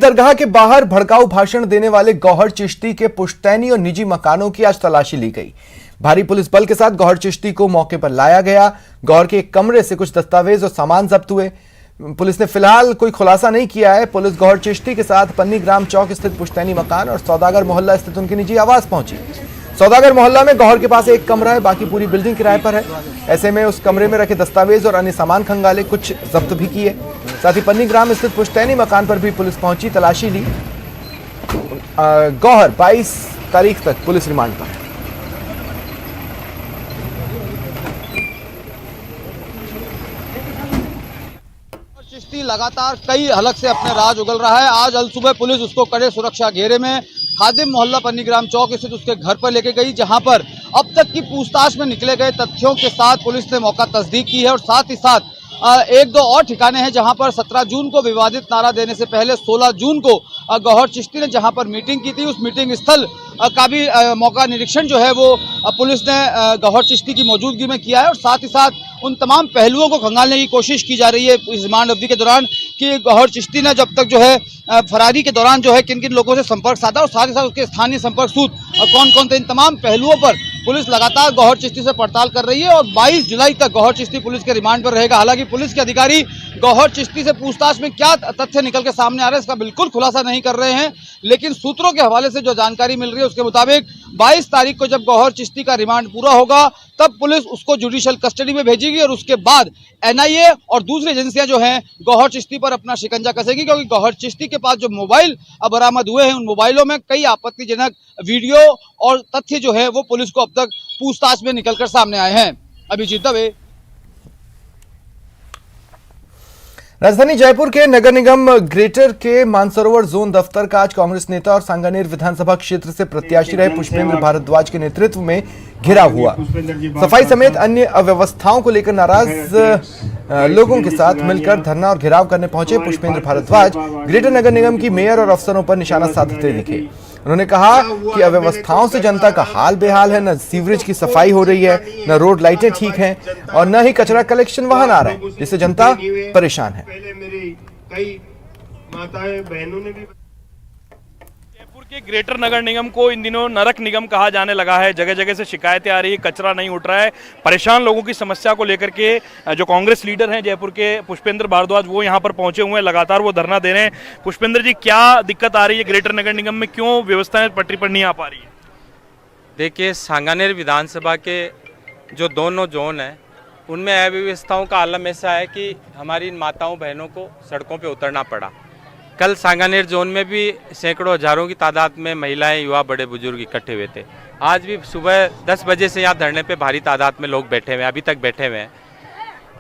दरगाह के बाहर भड़काऊ भाषण देने वाले गौहर चिश्ती के पुश्तैनी और निजी मकानों की आज तलाशी ली गई। भारी पुलिस बल के साथ गौहर चिश्ती को मौके पर लाया गया। गौहर के एक कमरे से कुछ दस्तावेज और सामान जब्त हुए। पुलिस ने फिलहाल कोई खुलासा नहीं किया है। पुलिस गौहर चिश्ती के साथ पन्नीग्राम चौक स्थित पुश्तैनी मकान और सौदागर मोहल्ला स्थित उनके निजी आवास पहुंची। सौदागर मोहल्ला में गौहर के पास एक कमरा है, बाकी पूरी बिल्डिंग किराए पर है। ऐसे में उस कमरे में रखे दस्तावेज और अन्य सामान खंगाले, कुछ जब्त भी किए। साथ ही पन्नीग्राम स्थित पुश्तैनी मकान पर भी पुलिस पहुंची, तलाशी ली। गौहर 22 तारीख तक पुलिस रिमांड पर है। चिश्ती लगातार कई हलक से अपने राज उगल रहा है। आज अल सुबह पुलिस उसको कड़े सुरक्षा घेरे में खादिम मोहल्ला पन्नीग्राम चौक स्थित उसके घर पर लेके गई, जहां पर अब तक की पूछताछ में निकले गए तथ्यों के साथ पुलिस ने मौका तस्दीक की है। और साथ ही साथ एक दो और ठिकाने हैं जहां पर 17 जून को विवादित नारा देने से पहले 16 जून को गौहर चिश्ती ने जहां पर मीटिंग की थी, उस मीटिंग स्थल का भी मौका निरीक्षण जो है वो पुलिस ने गौहर चिश्ती की मौजूदगी में किया है। और साथ ही साथ उन तमाम पहलुओं को खंगालने की कोशिश की जा रही है इस रिमांड अवधि के दौरान कि गौहर चिश्ती ने जब तक जो है फरारी के दौरान जो है किन किन लोगों से संपर्क साधा और साथ ही साथ उसके स्थानीय संपर्क सूत्र और कौन कौन थे। इन तमाम पहलुओं पर पुलिस लगातार गौहर चिश्ती से पड़ताल कर रही है और 22 जुलाई तक गौहर चिश्ती पुलिस के रिमांड पर रहेगा। हालांकि पुलिस के अधिकारी गौहर चिश्ती से पूछताछ में क्या तथ्य निकल के सामने आ रहे हैं इसका बिल्कुल खुलासा नहीं कर रहे हैं, लेकिन सूत्रों के हवाले से जो जानकारी मिल रही है उसके मुताबिक 22 तारीख को जब गौहर चिश्ती का रिमांड पूरा होगा तब पुलिस उसको जुडिशियल कस्टडी में भेजेगी और उसके बाद एनआईए और दूसरी एजेंसियां जो हैं गौहर चिश्ती पर अपना शिकंजा कसेगी, क्योंकि गौहर चिश्ती के पास जो मोबाइल बरामद हुए हैं उन मोबाइलों में कई आपत्तिजनक वीडियो और तथ्य जो है वो पुलिस को अब तक पूछताछ में निकलकर सामने आए हैं। अभिजीत दवे। राजधानी जयपुर के नगर निगम ग्रेटर के मानसरोवर जोन दफ्तर का आज कांग्रेस नेता और सांगानेर विधानसभा क्षेत्र से प्रत्याशी रहे पुष्पेंद्र भारद्वाज के नेतृत्व में घेराव हुआ। सफाई समेत अन्य अव्यवस्थाओं को लेकर नाराज लोगों के साथ मिलकर धरना और घेराव करने पहुंचे पुष्पेंद्र भारद्वाज ग्रेटर नगर निगम की मेयर और अफसरों पर निशाना साधते दिखे। उन्होंने कहा कि अव्यवस्थाओं से जनता का हाल बेहाल है, न सीवरेज की सफाई हो रही है, न रोड लाइटें ठीक हैं और न ही कचरा कलेक्शन वाहन आ रहा है, जिससे जनता परेशान है। जयपुर के ग्रेटर नगर निगम को इन दिनों नरक निगम कहा जाने लगा है। जगह जगह से शिकायतें आ रही है, कचरा नहीं उठ रहा है। परेशान लोगों की समस्या को लेकर के जो कांग्रेस लीडर हैं जयपुर के पुष्पेंद्र भारद्वाज वो यहां पर पहुंचे हुए हैं, लगातार वो धरना दे रहे हैं। पुष्पेंद्र जी, क्या दिक्कत आ रही है ग्रेटर नगर निगम में, क्यों व्यवस्थाएं पटरी पर नहीं आ पा रही है? देखिए, सांगानेर विधानसभा के जो दोनों जोन हैं उनमें अव्यवस्थाओं का आलम ऐसा है कि हमारी इन माताओं बहनों को सड़कों पे उतरना पड़ा। कल सांगानेर जोन में भी सैकड़ों हजारों की तादाद में महिलाएं, युवा, बड़े बुजुर्ग इकट्ठे हुए थे। आज भी सुबह 10 बजे से यहाँ धरने पे भारी तादाद में लोग बैठे हुए हैं, अभी तक बैठे हुए हैं।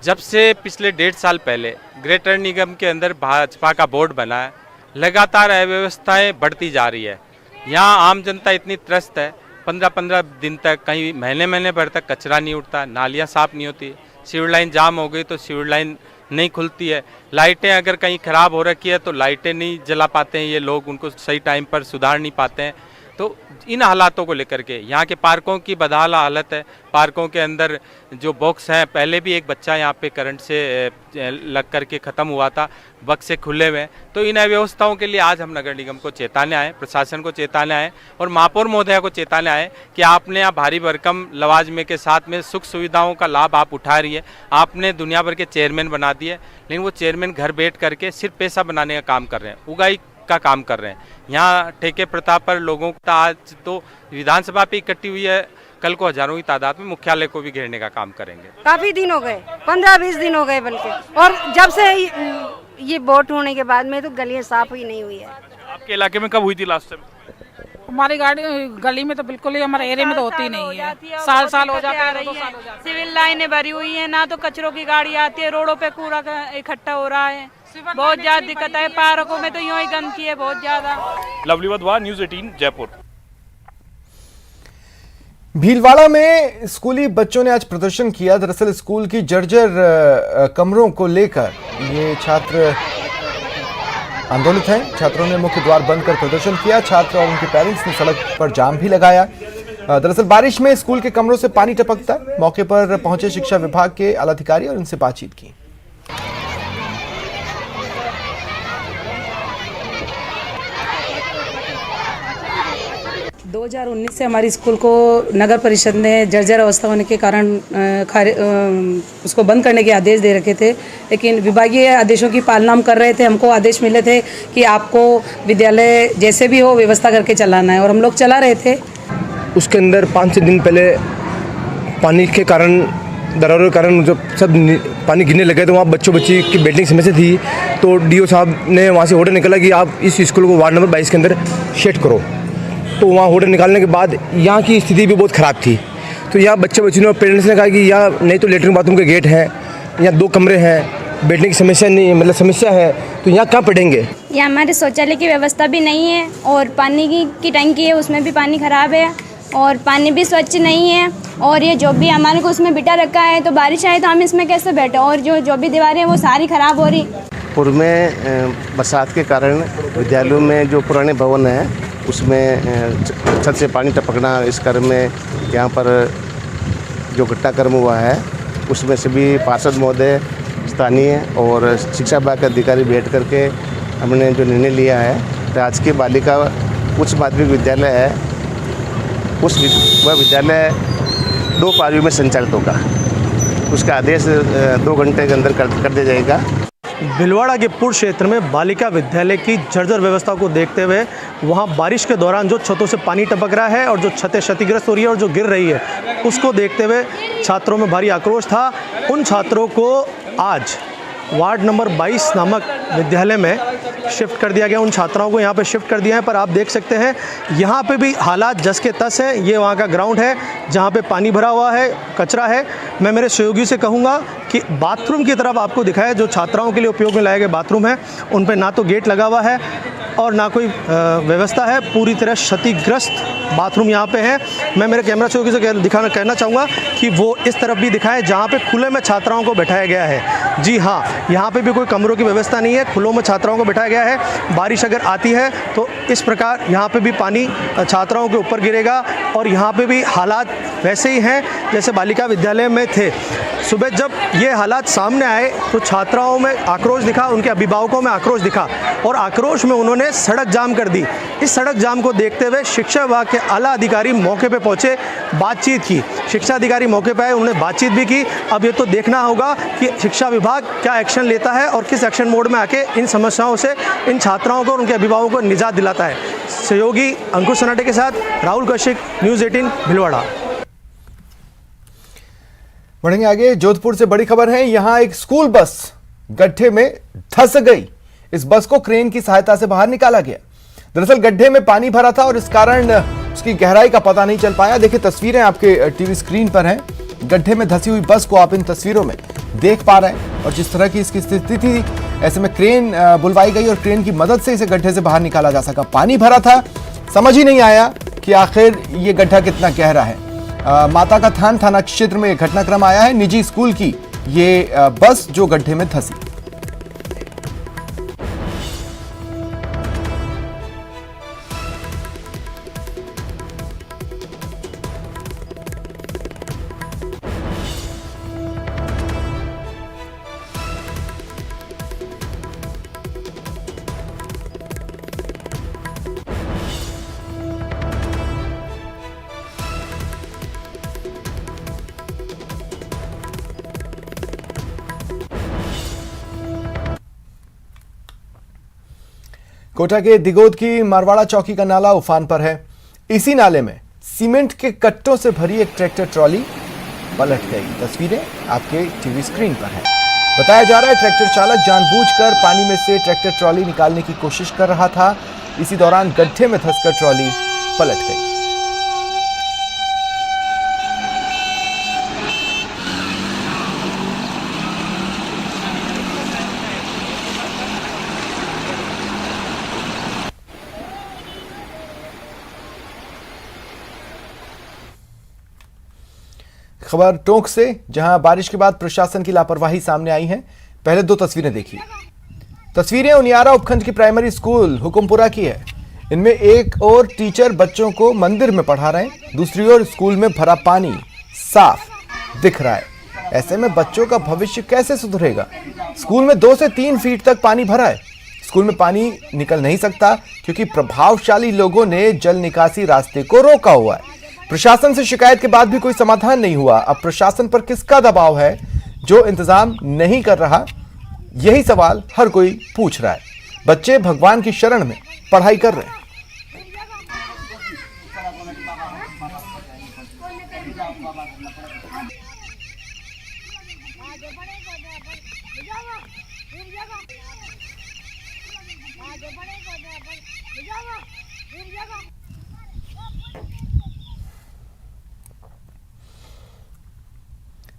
जब से पिछले 1.5 साल पहले ग्रेटर निगम के अंदर भाजपा का बोर्ड बना है, लगातार अव्यवस्थाएँ बढ़ती जा रही है। यहाँ आम जनता इतनी त्रस्त है, 15-15 दिन तक, कहीं महीने भर तक कचरा नहीं उठता, नालियाँ साफ नहीं होती, सीवर लाइन जाम हो गई तो सीवर लाइन नहीं खुलती है, लाइटें अगर कहीं ख़राब हो रखी है तो लाइटें नहीं जला पाते हैं ये लोग, उनको सही टाइम पर सुधार नहीं पाते हैं। तो इन हालातों को लेकर के यहाँ के पार्कों की बदहाल हालत है। पार्कों के अंदर जो बॉक्स हैं, पहले भी एक बच्चा यहाँ पे करंट से लग करके ख़त्म हुआ था, बक्से से खुले हुए हैं। तो इन अव्यवस्थाओं के लिए आज हम नगर निगम को चेताने आए, प्रशासन को चेताने आए और महापौर महोदया को चेताने आए कि आपने यहाँ भारी भरकम लवाजमे के साथ में सुख सुविधाओं का लाभ आप उठा रही है। आपने दुनिया भर के चेयरमैन बना दिए, लेकिन वो चेयरमैन घर बैठ करके सिर्फ पैसा बनाने का काम कर रहे हैं, उगाई का काम कर रहे हैं। यहाँ ठेके प्रथा पर लोगों का आज तो विधानसभा पे इकट्ठी हुई है, कल को हजारों की तादाद में मुख्यालय को भी घेरने का काम करेंगे। काफी दिन हो गए, 15-20 दिन हो गए बल्कि, और जब से ये वोट होने के बाद में तो गलियां साफ ही नहीं हुई है। आपके इलाके में कब हुई थी लास्ट टाइम? हमारी गली में तो बिल्कुल ही, हमारे एरिया में तो होती नहीं है। साल हो जाता है, 2 साल हो जाते हैं। सिविल लाइनें भरी हुई है, ना तो कचरों की गाड़ी आती है, रोडों पे कूड़ा इकट्ठा हो रहा है, बहुत ज्यादा दिक्कत है। पार्कों में तो यूं ही गंदगी है बहुत ज्यादा। लवली वधवा, न्यूज़ 18 जयपुर। भीलवाड़ा में स्कूली बच्चों ने आज प्रदर्शन किया। दरअसल स्कूल की जर्जर कमरों को लेकर ये छात्र आंदोलित हैं। छात्रों ने मुख्य द्वार बंद कर प्रदर्शन किया। छात्र और उनके पेरेंट्स ने सड़क पर जाम भी लगाया। दरअसल बारिश में स्कूल के कमरों से पानी टपकता है। मौके पर पहुंचे शिक्षा विभाग के आलाधिकारी और उनसे बातचीत की। 2019 से हमारी स्कूल को नगर परिषद ने जर्जर अवस्था होने के कारण उसको बंद करने के आदेश दे रखे थे, लेकिन विभागीय आदेशों की पालना हम कर रहे थे। हमको आदेश मिले थे कि आपको विद्यालय जैसे भी हो व्यवस्था करके चलाना है, और हम लोग चला रहे थे। उसके अंदर 5-6 दिन पहले पानी के कारण, दरारों के कारण जब सब पानी गिरने लगे तो वहाँ बच्ची की बैठने की समस्या थी। तो डीओ साहब ने वहाँ से ऑर्डर निकाला कि आप इस स्कूल को वार्ड नंबर 22 के अंदर शिफ्ट करो। तो वहाँ ऑर्डर निकालने के बाद यहाँ की स्थिति भी बहुत ख़राब थी। तो यहाँ बच्चे और पेरेंट्स ने कहा कि यहाँ नहीं तो लेटरिन बाथरूम के गेट हैं, यहाँ 2 कमरे हैं, बैठने की समस्या नहीं, मतलब समस्या है, तो यहाँ कहाँ पढ़ेंगे। यहाँ हमारे शौचालय की व्यवस्था भी नहीं है, और पानी की टंकी है उसमें भी पानी ख़राब है, और पानी भी स्वच्छ नहीं है। और ये जो भी हमारे को उसमें बिठा रखा है, तो बारिश आए तो हम इसमें कैसे बैठे, और जो भी दीवारें हैं वो सारी ख़राब हो रही। पूर्व में बरसात के कारण विद्यालयों में जो पुराने भवन हैं उसमें छत से पानी टपकना, इस क्रम में यहाँ पर जो घटनाक्रम हुआ है उसमें सभी पार्षद महोदय, स्थानीय और शिक्षा विभाग के अधिकारी बैठ करके हमने जो निर्णय लिया है, राजकीय बालिका उच्च माध्यमिक विद्यालय है, वह विद्यालय 2 पारियों में संचालित होगा। उसका आदेश 2 घंटे के अंदर कर दिया जाएगा। भिलवाड़ा के पूर्व क्षेत्र में बालिका विद्यालय की जर्जर व्यवस्था को देखते हुए वहां बारिश के दौरान जो छतों से पानी टपक रहा है और जो छतें क्षतिग्रस्त हो रही है और जो गिर रही है, उसको देखते हुए छात्रों में भारी आक्रोश था। उन छात्रों को आज वार्ड नंबर 22 नामक विद्यालय में शिफ्ट कर दिया गया। उन छात्राओं को यहाँ पे शिफ्ट कर दिया है। पर आप देख सकते हैं यहाँ पे भी हालात जस के तस है। ये वहाँ का ग्राउंड है जहाँ पे पानी भरा हुआ है, कचरा है। मैं मेरे सहयोगी से कहूँगा कि बाथरूम की तरफ आपको दिखाया, जो छात्राओं के लिए उपयोग में लाए गए बाथरूम है, उन पर ना तो गेट लगा हुआ है और ना कोई व्यवस्था है। पूरी तरह क्षतिग्रस्त बाथरूम यहाँ पे है। मैं मेरे कैमरा सहयोगी से कहना चाहूँगा कि वो इस तरफ भी दिखाएं जहाँ पे खुले में छात्राओं को बैठाया गया है। जी हाँ, यहाँ पे भी कोई कमरों की व्यवस्था नहीं है, खुलों में छात्राओं को बैठाया गया है। बारिश अगर आती है तो इस प्रकार यहाँ पे भी पानी छात्राओं के ऊपर गिरेगा, और यहाँ पे भी हालात वैसे ही हैं जैसे बालिका विद्यालय में थे। सुबह जब ये हालात सामने आए तो छात्राओं में आक्रोश दिखा, उनके अभिभावकों में आक्रोश दिखा, और आक्रोश में उन्होंने सड़क जाम कर दी। इस सड़क जाम को देखते हुए शिक्षा विभाग के आला अधिकारी मौके पे पहुंचे, बातचीत की। शिक्षा अधिकारी मौके पे आए, उन्होंने बातचीत भी की। अब ये तो देखना होगा कि शिक्षा विभाग क्या एक्शन लेता है और किस एक्शन मोड में आके इन समस्याओं से इन छात्राओं को और उनके अभिभावकों को निजात दिलाता है। सहयोगी अंकुश सनाटे के साथ राहुल कौशिक, न्यूज़ 18 भिलवाड़ा। बढ़ेंगे आगे। जोधपुर से बड़ी खबर है, यहां एक स्कूल बस गड्ढे में धंस गई। इस बस को क्रेन की सहायता से बाहर निकाला गया। दरअसल गड्ढे में पानी भरा था और इस कारण उसकी गहराई का पता नहीं चल पाया। देखिए तस्वीरें आपके टीवी स्क्रीन पर हैं। गड्ढे में धंसी हुई बस को आप इन तस्वीरों में देख पा रहे हैं, और जिस तरह की इसकी स्थिति थी, ऐसे में क्रेन बुलवाई गई और क्रेन की मदद से इसे गड्ढे से बाहर निकाला जा सका। पानी भरा था, समझ ही नहीं आया कि आखिर ये गड्ढा कितना गहरा है। माता का थान थाना क्षेत्र में यह घटनाक्रम आया है। निजी स्कूल की ये बस जो गड्ढे में धंसी। कोटा के दिगोद की मारवाड़ा चौकी का नाला उफान पर है। इसी नाले में सीमेंट के कट्टों से भरी एक ट्रैक्टर ट्रॉली पलट गई। तस्वीरें आपके टीवी स्क्रीन पर हैं। बताया जा रहा है ट्रैक्टर चालक जानबूझकर पानी में से ट्रैक्टर ट्रॉली निकालने की कोशिश कर रहा था। इसी दौरान गड्ढे में धंसकर ट्रॉली पलट गई। खबर टोंक से, जहां बारिश के बाद प्रशासन की लापरवाही सामने आई है। पहले 2 तस्वीरें देखिए। तस्वीरें उनियारा उपखंड की प्राइमरी स्कूल हुकुमपुरा की है। इनमें एक और टीचर बच्चों को मंदिर में पढ़ा रहे हैं, दूसरी ओर स्कूल में भरा पानी साफ दिख रहा है। ऐसे में बच्चों का भविष्य कैसे सुधरेगा? स्कूल में 2 से 3 फीट तक पानी भरा है। स्कूल में पानी निकल नहीं सकता क्योंकि क्योंकि प्रभावशाली लोगों ने जल निकासी रास्ते को रोका हुआ है। प्रशासन से शिकायत के बाद भी कोई समाधान नहीं हुआ। अब प्रशासन पर किसका दबाव है जो इंतजाम नहीं कर रहा, यही सवाल हर कोई पूछ रहा है। बच्चे भगवान की शरण में पढ़ाई कर रहे हैं।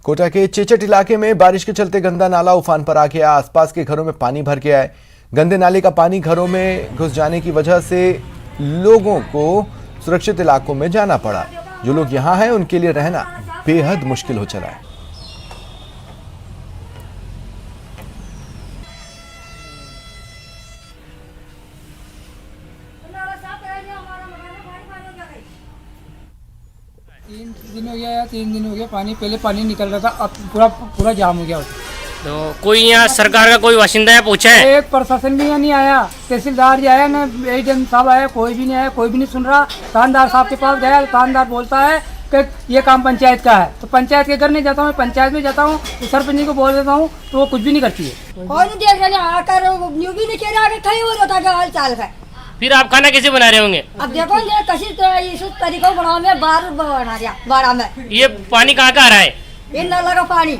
कोटा के चेचट इलाके में बारिश के चलते गंदा नाला उफान पर आ गया। आसपास के घरों में पानी भर गया है। गंदे नाले का पानी घरों में घुस जाने की वजह से लोगों को सुरक्षित इलाकों में जाना पड़ा। जो लोग यहां हैं उनके लिए रहना बेहद मुश्किल हो चला है। तीन दिन हो गया पानी, पहले पानी निकल रहा था, अब पूरा जाम हो गया। तो कोई यहाँ सरकार का कोई वाशिंदा है पूछा है? एक प्रशासन भी यहाँ नहीं आया, तहसीलदार जी आया ना, एडीएम साहब आया, कोई भी नहीं आया, कोई भी नहीं सुन रहा। थानेदार साहब के पास गया, थानेदार बोलता है कि ये काम पंचायत का है, तो पंचायत के घर नहीं जाता हूँ, पंचायत में जाता हूँ तो सरपंच को बोल देता हूँ तो वो कुछ भी नहीं करती है। और नहीं देख रहे आकर न्यू भी नहीं कह रहा, कहीं हो रहा था हाल चाल का। फिर आप खाना कैसे बना रहे होंगे? अब देखो किसी तरीकों बनाओ में बार बना दिया बाड़ा में। ये पानी कहाँ का आ रहा है? ये नाला का पानी।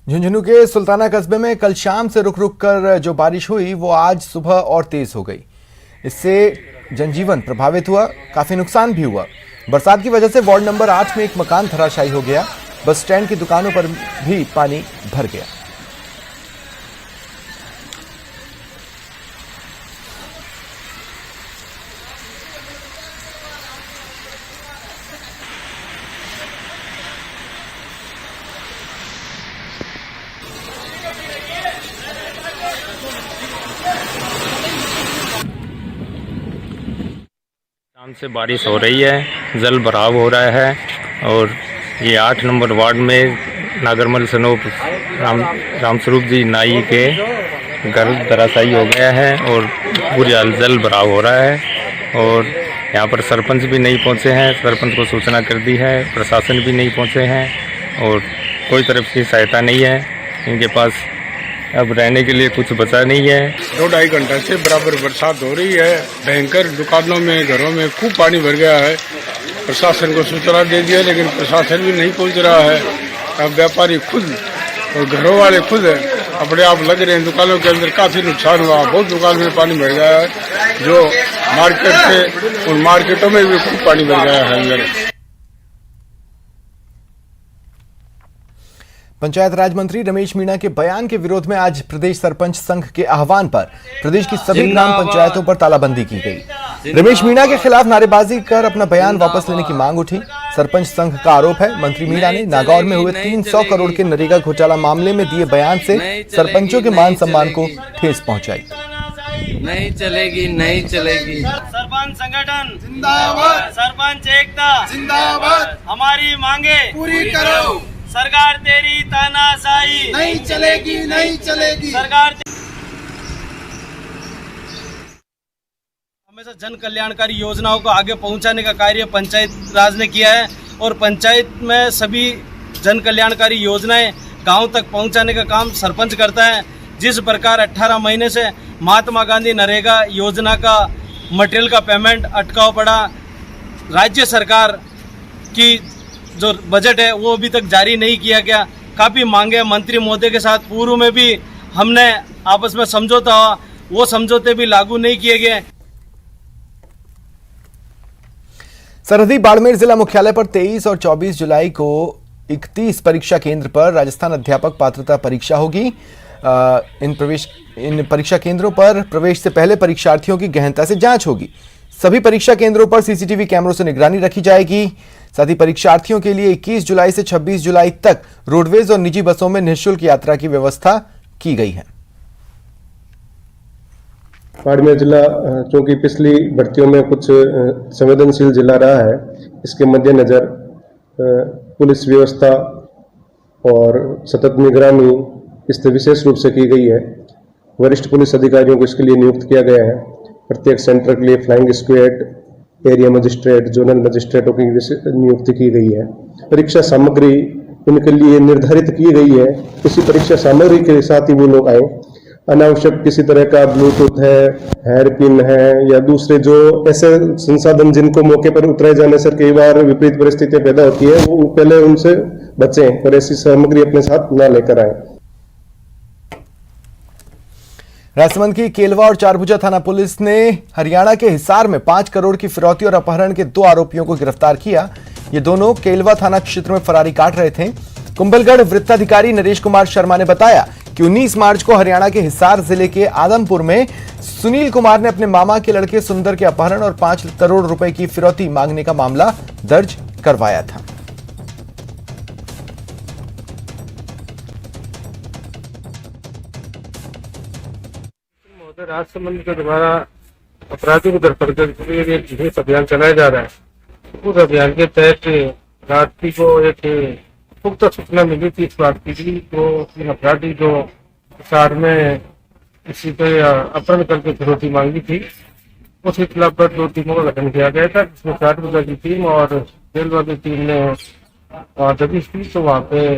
झुंझुनू के सुल्ताना कस्बे में कल शाम से रुक रुक कर जो बारिश हुई वो आज सुबह और तेज हो गई। इससे जनजीवन प्रभावित हुआ, काफी नुकसान भी हुआ। बरसात की वजह से वार्ड नंबर 8 में एक मकान धराशायी हो गया। बस स्टैंड की दुकानों पर भी पानी भर गया। शाम से बारिश हो रही है, जल भराव हो रहा है और ये 8 नंबर वार्ड में नागरमल सनोप रामस्वरूप जी नाई के घर धराशायी हो गया है और पूरी जल भराव हो रहा है। और यहाँ पर सरपंच भी नहीं पहुँचे हैं, सरपंच को सूचना कर दी है, प्रशासन भी नहीं पहुँचे हैं और कोई तरफ की सहायता नहीं है इनके पास। अब रहने के लिए कुछ बचा नहीं है। 2-2.5 घंटा से बराबर बरसात हो रही है। भयंकर दुकानों में, घरों में खूब पानी भर गया है। प्रशासन को सूचना दे दिया लेकिन प्रशासन भी नहीं पहुंच रहा है। अब व्यापारी खुद और घरों वाले खुद अपने आप लग रहे हैं। दुकानों के अंदर काफी नुकसान हुआ, बहुत दुकान में पानी भर गया है। जो मार्केट थे उन मार्केटों में भी खूब पानी भर गया है अंदर। पंचायत राज मंत्री रमेश मीणा के बयान के विरोध में आज प्रदेश सरपंच संघ के आह्वान पर प्रदेश की सभी ग्राम पंचायतों पर तालाबंदी की गई। रमेश मीणा के खिलाफ नारेबाजी कर अपना बयान वापस लेने की मांग उठी। सरपंच संघ का आरोप है मंत्री मीणा ने नागौर में हुए 300 करोड़ के नरेगा घोटाला मामले में दिए बयान से सरपंचों के मान सम्मान को ठेस पहुंचाई। नहीं चलेगी, नहीं चलेगी। सरपंच संगठन जिंदाबाद, सरपंच एकता जिंदाबाद। हमारी मांगे पूरी करो, सरकार तेरी तानाशाही नहीं चलेगी, नहीं चलेगी। सरकार हमेशा जन कल्याणकारी योजनाओं को आगे पहुंचाने का कार्य पंचायत राज ने किया है और पंचायत में सभी जन कल्याणकारी योजनाएं गांव तक पहुंचाने का काम सरपंच करता है। जिस प्रकार 18 महीने से महात्मा गांधी नरेगा योजना का मटेरियल का पेमेंट अटकाव पड़ा, राज्य सरकार की जो बजट है वो अभी तक जारी नहीं किया गया। काफ़ी मांगे मंत्री महोदय के साथ पूर्व में भी हमने आपस में समझौता हुआ, वो समझौते भी लागू नहीं किए गए। सरहदी बाड़मेर जिला मुख्यालय पर 23 और 24 जुलाई को 31 परीक्षा केंद्र पर राजस्थान अध्यापक पात्रता परीक्षा होगी। इन परीक्षा केंद्रों पर प्रवेश से पहले परीक्षार्थियों की गहनता से जांच होगी। सभी परीक्षा केंद्रों पर सीसीटीवी कैमरों से निगरानी रखी जाएगी। साथ ही परीक्षार्थियों के लिए 21 जुलाई से 26 जुलाई तक रोडवेज और निजी बसों में निःशुल्क यात्रा की व्यवस्था की गई है। बाड़मेर जिला चूंकि पिछली भर्तियों में कुछ संवेदनशील जिला रहा है, इसके मद्देनजर पुलिस व्यवस्था और सतत निगरानी इस विशेष रूप से की गई है वरिष्ठ पुलिस अधिकारियों को इसके लिए नियुक्त किया गया है। प्रत्येक सेंटर के लिए flying squad, area magistrate, zonal मजिस्ट्रेटों की नियुक्ति की गई है। परीक्षा सामग्री उनके लिए निर्धारित की गई है। इसी परीक्षा सामग्री के साथ ही वो लोग आए। अनावश्यक किसी तरह का ब्लूटूथ है, हेयर पिन है या दूसरे जो ऐसे संसाधन जिनको मौके पर उतराए जाने से कई बार विपरीत परिस्थितियां पैदा होती है, वो पहले उनसे बचें और ऐसी सामग्री अपने साथ ना लेकर आए। राजसमंद की केलवा और चारभुजा थाना पुलिस ने हरियाणा के हिसार में 5 करोड़ की फिरौती और अपहरण के 2 आरोपियों को गिरफ्तार किया। ये दोनों केलवा थाना क्षेत्र में फरारी काट रहे थे। कुंभलगढ़ वृत्ताधिकारी नरेश कुमार शर्मा ने बताया कि 19 मार्च को हरियाणा के हिसार जिले के आदमपुर में सुनील कुमार ने अपने मामा के लड़के सुंदर के अपहरण और 5 करोड़ रुपए की फिरौती मांगने का मामला दर्ज करवाया था। राजसमंद के द्वारा अपराधियों को धरपकड़ के लिए एक विशेष अभियान चलाया जा रहा है। उस अभियान के तहत रात्रि को एक पुख्ता सूचना मिली थी इस बात की तो तीन अपराधी जो हिसार में किसी पे अपहरण करके फिरौती मांगी थी, उसके खिलाफ 2 टीमों का गठन किया गया था, जिसमें 4 बजे की टीम और रेलवे की टीम ने दबिश की। तो वहाँ पे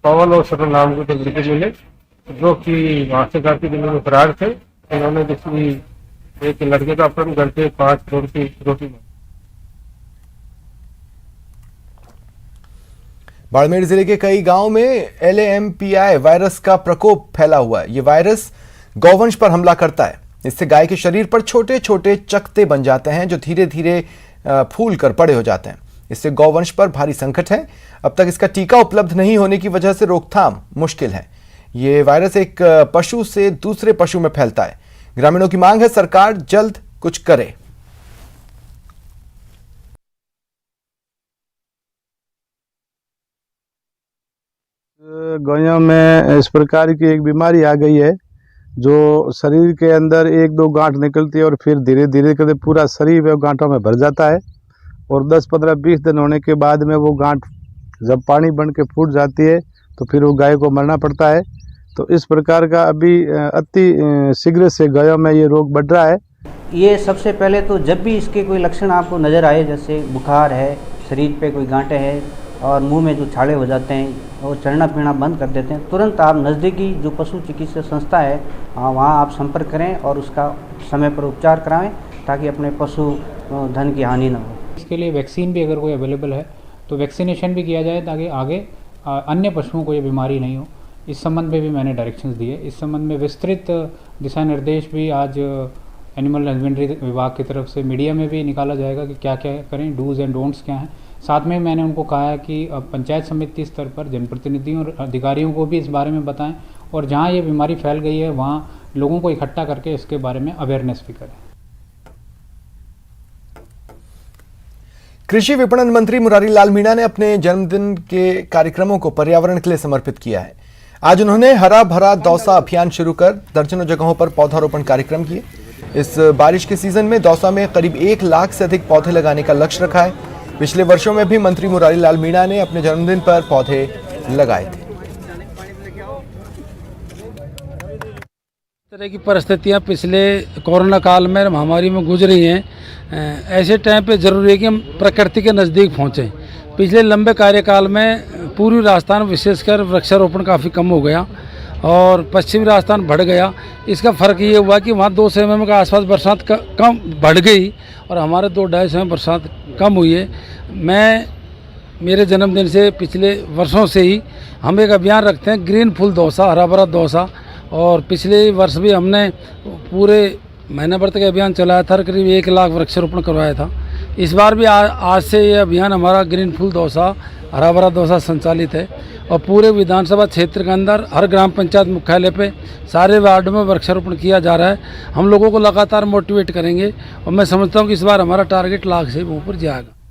पवन और सरल नाम के 2 लड़के मिले जो कि वहाँ से काफी दिनों में फरार थे। इन्होंने किसी एक लड़के का अपहरण करके 5 करोड़ की फिरौती मांगी। बाड़मेर जिले के कई गांवों में LAMPI वायरस का प्रकोप फैला हुआ है। ये वायरस गौवंश पर हमला करता है। इससे गाय के शरीर पर छोटे छोटे चकते बन जाते हैं जो धीरे धीरे फूल कर बड़े हो जाते हैं। इससे गौवंश पर भारी संकट है। अब तक इसका टीका उपलब्ध नहीं होने की वजह से रोकथाम मुश्किल है। ये वायरस एक पशु से दूसरे पशु में फैलता है। ग्रामीणों की मांग है सरकार जल्द कुछ करे। गायों में इस प्रकार की एक बीमारी आ गई है जो शरीर के अंदर 1-2 गांठ निकलती है और फिर धीरे धीरे करके पूरा शरीर वो गांठों में भर जाता है और 10, 15, 20 दिन होने के बाद में वो गांठ जब पानी बन के फूट जाती है तो फिर वो गाय को मरना पड़ता है। तो इस प्रकार का अभी अति शीघ्र से गायों में ये रोग बढ़ रहा है। ये सबसे पहले तो जब भी इसके कोई लक्षण आपको नज़र आए, जैसे बुखार है, शरीर पे कोई गांठें हैं और मुंह में जो छाले हो जाते हैं और चलना फिरना बंद कर देते हैं, तुरंत आप नज़दीकी जो पशु चिकित्सा संस्था है वहाँ आप संपर्क करें और उसका समय पर उपचार कराएं ताकि अपने पशु धन की हानि न हो। इसके लिए वैक्सीन भी अगर कोई अवेलेबल है तो वैक्सीनेशन भी किया जाए ताकि आगे अन्य पशुओं को ये बीमारी नहीं हो। इस संबंध में भी मैंने डायरेक्शंस दिए। इस संबंध में विस्तृत दिशा निर्देश भी आज एनिमल हस्बेंड्री विभाग की तरफ से मीडिया में भी निकाला जाएगा कि क्या क्या करें, डूज एंड डोंट्स क्या हैं। साथ में मैंने उनको कहा है कि पंचायत समिति स्तर पर जनप्रतिनिधियों और अधिकारियों को भी इस बारे में बताएं और जहां ये बीमारी फैल गई है वहां लोगों को इकट्ठा करके इसके बारे में अवेयरनेस भी करें। कृषि विपणन मंत्री मुरारी लाल मीणा ने अपने जन्मदिन के कार्यक्रमों को पर्यावरण के लिए समर्पित किया है। आज उन्होंने हरा भरा दौसा अभियान शुरू कर दर्जनों जगहों पर पौधारोपण कार्यक्रम किए। इस बारिश के सीजन में दौसा में करीब 1 लाख से अधिक पौधे लगाने का लक्ष्य रखा है। पिछले वर्षों में भी मंत्री मुरारी लाल मीणा ने अपने जन्मदिन पर पौधे लगाए थे। तरह की परिस्थितियां पिछले कोरोना काल में महामारी में गुजरी हैं। ऐसे टाइम पे जरूरी है कि हम प्रकृति के नज़दीक पहुँचें। पिछले लंबे कार्यकाल में पूर्वी राजस्थान विशेषकर वृक्षारोपण काफ़ी कम हो गया और पश्चिमी राजस्थान बढ़ गया। इसका फ़र्क ये हुआ कि वहाँ 2 सेमी के आसपास बरसात कम बढ़ गई और हमारे 2-2.5 सेमी बरसात कम हुई है। मैं मेरे जन्मदिन से पिछले वर्षों से ही हम एक अभियान रखते हैं ग्रीन फुल दौसा, हरा भरा दौसा, और पिछले वर्ष भी हमने पूरे महीना भर तक अभियान चलाया था, करीब 1 लाख वृक्षारोपण करवाया था। इस बार भी आज से ये अभियान हमारा ग्रीन फुल दौसा, हरा भरा दौसा संचालित है और पूरे विधानसभा क्षेत्र के अंदर हर ग्राम पंचायत मुख्यालय पे सारे वार्डों में वृक्षारोपण किया जा रहा है। हम लोगों को लगातार मोटिवेट करेंगे और मैं समझता हूँ कि इस बार हमारा टारगेट 1 लाख से ऊपर जाएगा।